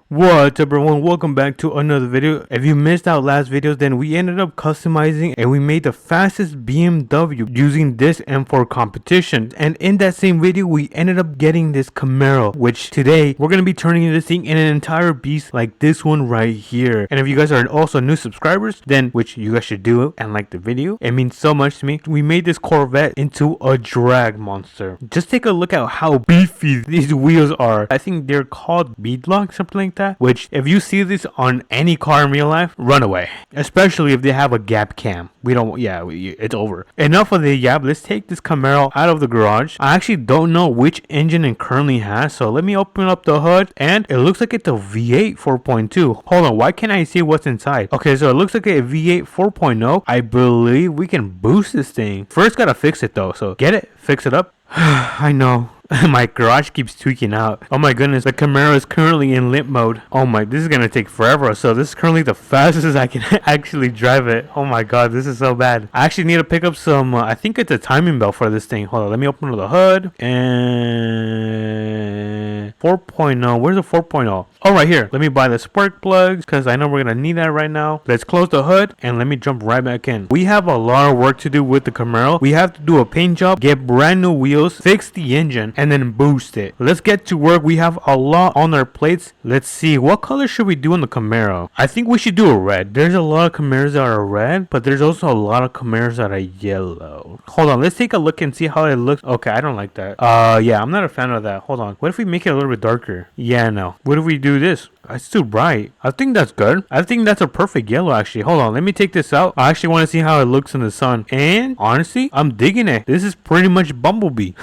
What's up everyone, welcome back to another video. If you missed out last videos, then we ended up customizing and we made the fastest BMW using this M4 competition. And in that same video, we ended up getting this Camaro, which today we're going to be turning this thing in an entire beast like this one right here. And if you guys are also new subscribers, then which you guys should do and like the video, it means so much to me. We made this Corvette into a drag monster. Just take a look at how beefy these wheels are. I think they're called beadlock, something like that, which if you see this on any car in real life, run away, especially if they have a gap cam. It's over. Enough of the yap. Let's take this Camaro out of the garage. I actually don't know which engine it currently has, so let me open up the hood, and it looks like it's a V8 4.2. Hold on, why can't I see what's inside? Okay, so it looks like a V8 4.0. I believe we can boost this thing. First gotta fix it though, so get it, fix it up. I know. My garage keeps tweaking out. Oh my goodness, the Camaro is currently in limp mode. Oh my, this is gonna take forever. So this is currently the fastest I can actually drive it. Oh my god, this is so bad. I actually need to pick up some, I think it's a timing belt for this thing. Hold on, let me open the hood. And 4.0, where's the 4.0? Oh, right here. Let me buy the spark plugs because I know we're gonna need that right now. Let's close the hood and let me jump right back in. We have a lot of work to do with the Camaro. We have to do a paint job, get brand new wheels, fix the engine, and then boost it. Let's get to work. We have a lot on our plates. Let's see, what color should we do on the Camaro? I think we should do a red. There's a lot of Camaros that are red, but there's also a lot of Camaros that are yellow. Hold on, let's take a look and see how it looks. Okay, I don't like that. Yeah, I'm not a fan of that. Hold on, what if we make it a little bit darker? Yeah, no. What if we do this? It's too bright. I think that's good. I think that's a perfect yellow actually. Hold on, let me take this out. I actually want to see how it looks in the sun. And honestly, I'm digging it. This is pretty much Bumblebee.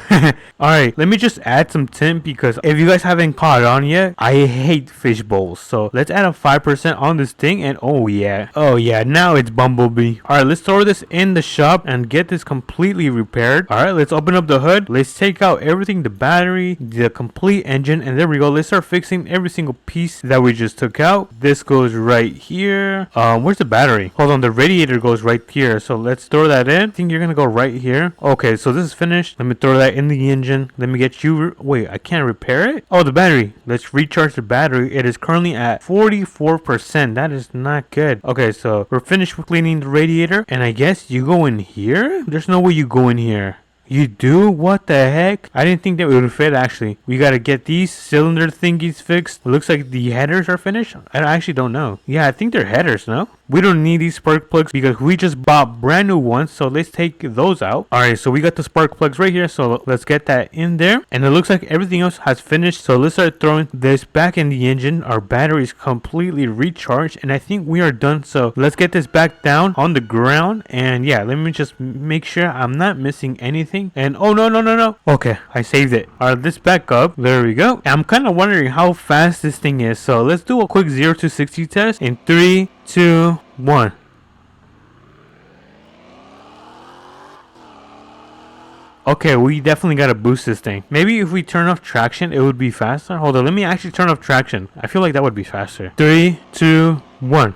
Alright, let me just add some tint because if you guys haven't caught on yet, I hate fish bowls. So let's add a 5% on this thing and oh yeah, now it's Bumblebee. Alright, let's throw this in the shop and get this completely repaired. Alright, let's open up the hood. Let's take out everything, the battery, the complete engine, and there we go. Let's start fixing every single piece that we just took out. This goes right here. Where's the battery? Hold on, the radiator goes right here, so let's throw that in. I think you're gonna go right here. Okay, so this is finished. Let me throw that in the engine. Let me get you wait, I can't repair it. Oh, the battery. Let's recharge the battery. It is currently at 44%. That is not good. Okay, so we're finished with cleaning the radiator, and I guess you go in here. There's no way you go in here. You do? What the heck? I didn't think that it would fit actually. We gotta get these cylinder thingies fixed. It looks like the headers are finished. I actually don't know. Yeah, I think they're headers, no? We don't need these spark plugs because we just bought brand new ones. So let's take those out. Alright, so we got the spark plugs right here. So let's get that in there. And it looks like everything else has finished. So let's start throwing this back in the engine. Our battery is completely recharged. And I think we are done. So let's get this back down on the ground. And yeah, let me just make sure I'm not missing anything. And oh no. Okay, I saved it. Alright, let's back up. There we go. I'm kind of wondering how fast this thing is. So let's do a quick 0 to 60 test in 3, 2, 1. Okay, we definitely gotta boost this thing. Maybe if we turn off traction, it would be faster. Hold on, let me actually turn off traction. I feel like that would be faster. 3, 2, 1.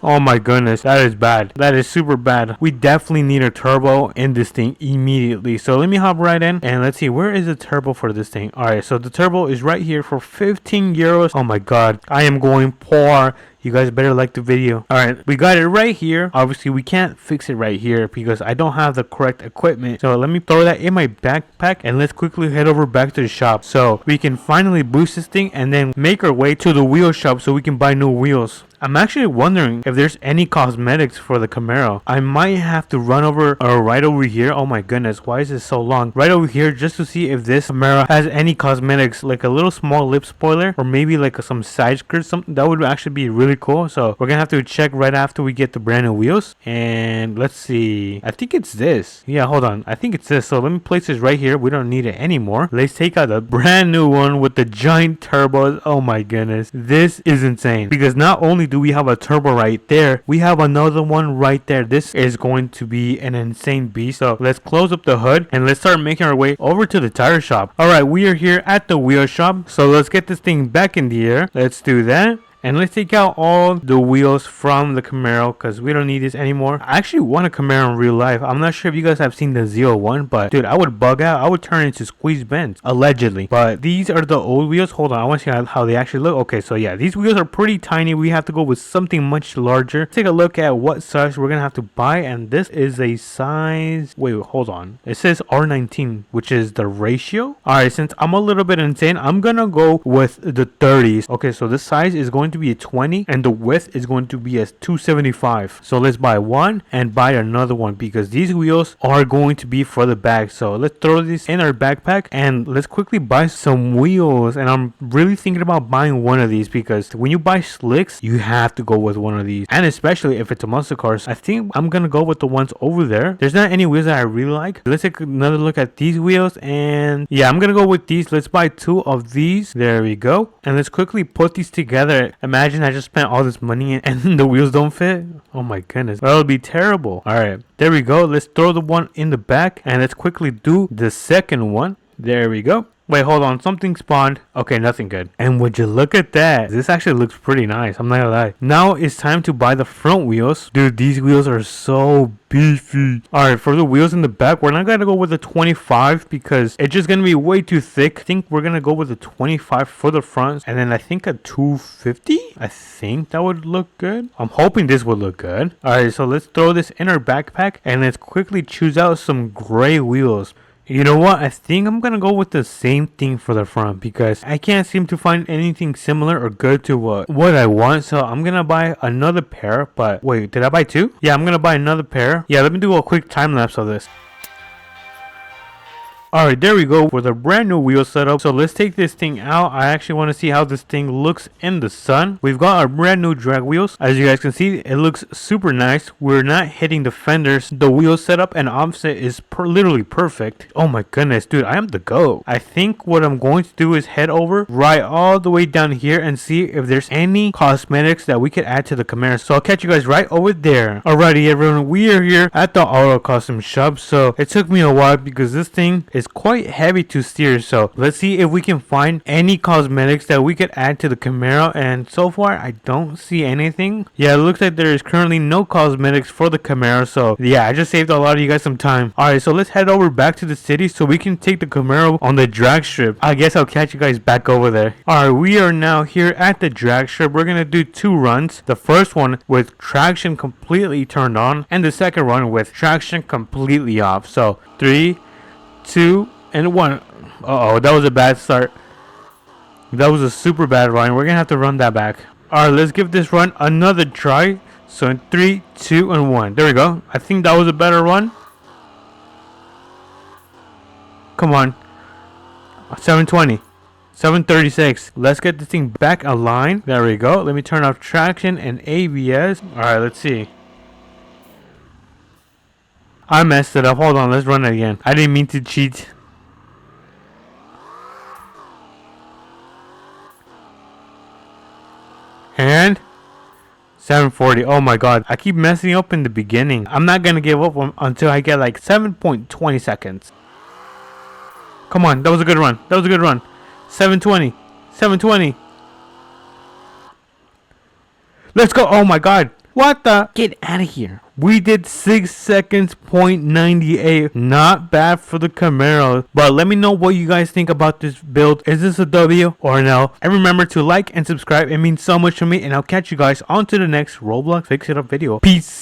Oh my goodness, that is bad. That is super bad. We definitely need a turbo in this thing immediately. So let me hop right in and let's see, where is the turbo for this thing? Alright, so the turbo is right here for 15 euros. Oh my god, I am going poor. You guys better like the video. Alright, we got it right here. Obviously, we can't fix it right here because I don't have the correct equipment. So let me throw that in my backpack and let's quickly head over back to the shop. So we can finally boost this thing and then make our way to the wheel shop so we can buy new wheels. I'm actually wondering if there's any cosmetics for the Camaro. I might have to run over right over here. Oh my goodness, why is this so long? Right over here just to see if this Camaro has any cosmetics, like a little small lip spoiler or maybe like some side skirt, something that would actually be really cool. So we're gonna have to check right after we get the brand new wheels. And let's see, I think it's this. Yeah, hold on, I think it's this. So let me place this right here. We don't need it anymore. Let's take out the brand new one with the giant turbos. Oh my goodness, this is insane because not only do we have a turbo right there, we have another one right there. This is going to be an insane beast. So let's close up the hood and let's start making our way over to the tire shop. Alright, we are here at the wheel shop, so let's get this thing back in the air. Let's do that. And let's take out all the wheels from the Camaro because we don't need this anymore. I actually want a Camaro in real life. I'm not sure if you guys have seen the Z01, but dude, I would bug out. I would turn into Squeeze Benz, allegedly. But these are the old wheels. Hold on, I want to see how they actually look. Okay, so yeah, these wheels are pretty tiny. We have to go with something much larger. Take a look at what size we're going to have to buy. And this is a size... Wait, hold on. It says R19, which is the ratio. Alright, since I'm a little bit insane, I'm going to go with the 30s. Okay, so this size is going to be a 20 and the width is going to be a 275. So let's buy one and buy another one because these wheels are going to be for the bag. So let's throw this in our backpack and let's quickly buy some wheels. And I'm really thinking about buying one of these because when you buy slicks, you have to go with one of these. And especially if it's a muscle cars, I think I'm going to go with the ones over there. There's not any wheels that I really like. Let's take another look at these wheels and yeah, I'm going to go with these. Let's buy two of these. There we go. And let's quickly put these together. Imagine I just spent all this money and the wheels don't fit. Oh my goodness, that would be terrible. All right, there we go. Let's throw the one in the back and let's quickly do the second one. There we go. Wait, hold on. Something spawned. Okay, nothing good. And would you look at that? This actually looks pretty nice. I'm not gonna lie. Now it's time to buy the front wheels. Dude, these wheels are so beefy. Alright, for the wheels in the back, we're not gonna go with the 25 because it's just gonna be way too thick. I think we're gonna go with the 25 for the front. And then I think a 250? I think that would look good. I'm hoping this would look good. Alright, so let's throw this in our backpack and let's quickly choose out some gray wheels. You know what? I think I'm going to go with the same thing for the front because I can't seem to find anything similar or good to what I want. So I'm going to buy another pair. But wait, did I buy two? Yeah, I'm going to buy another pair. Yeah, let me do a quick time lapse of this. Alright, there we go with a brand new wheel setup. So let's take this thing out. I actually want to see how this thing looks in the sun. We've got our brand new drag wheels. As you guys can see, it looks super nice. We're not hitting the fenders. The wheel setup and offset is literally perfect. Oh my goodness, dude, I am the GOAT. I think what I'm going to do is head over right all the way down here and see if there's any cosmetics that we could add to the Camaro. So I'll catch you guys right over there. Alrighty, everyone, we are here at the auto custom shop. So it took me a while because this thing is quite heavy to steer. So let's see if we can find any cosmetics that we could add to the Camaro. And so far I don't see anything. Yeah, it looks like there is currently no cosmetics for the Camaro. So yeah, I just saved a lot of you guys some time. Alright, so let's head over back to the city so we can take the Camaro on the drag strip. I guess I'll catch you guys back over there. Alright, we are now here at the drag strip. We're gonna do two runs. The first one with traction completely turned on and the second one with traction completely off. So 3, 2, and 1. Uh-oh, that was a bad start. That was a super bad run. We're gonna have to run that back. Alright, let's give this run another try. So in 3, 2, and 1. There we go. I think that was a better run. Come on. 720. 736. Let's get this thing back aligned. There we go. Let me turn off traction and ABS. Alright, let's see. I messed it up. Hold on, let's run it again. I didn't mean to cheat. And 740. Oh my god. I keep messing up in the beginning. I'm not gonna give up until I get like 7.20 seconds. Come on, that was a good run. That was a good run. 720. 720. Let's go. Oh my god. What the? Get out of here. We did 6 seconds, 0.98. Not bad for the Camaro. But let me know what you guys think about this build. Is this a W or no? And remember to like and subscribe. It means so much to me. And I'll catch you guys on to the next Roblox Fix It Up video. Peace.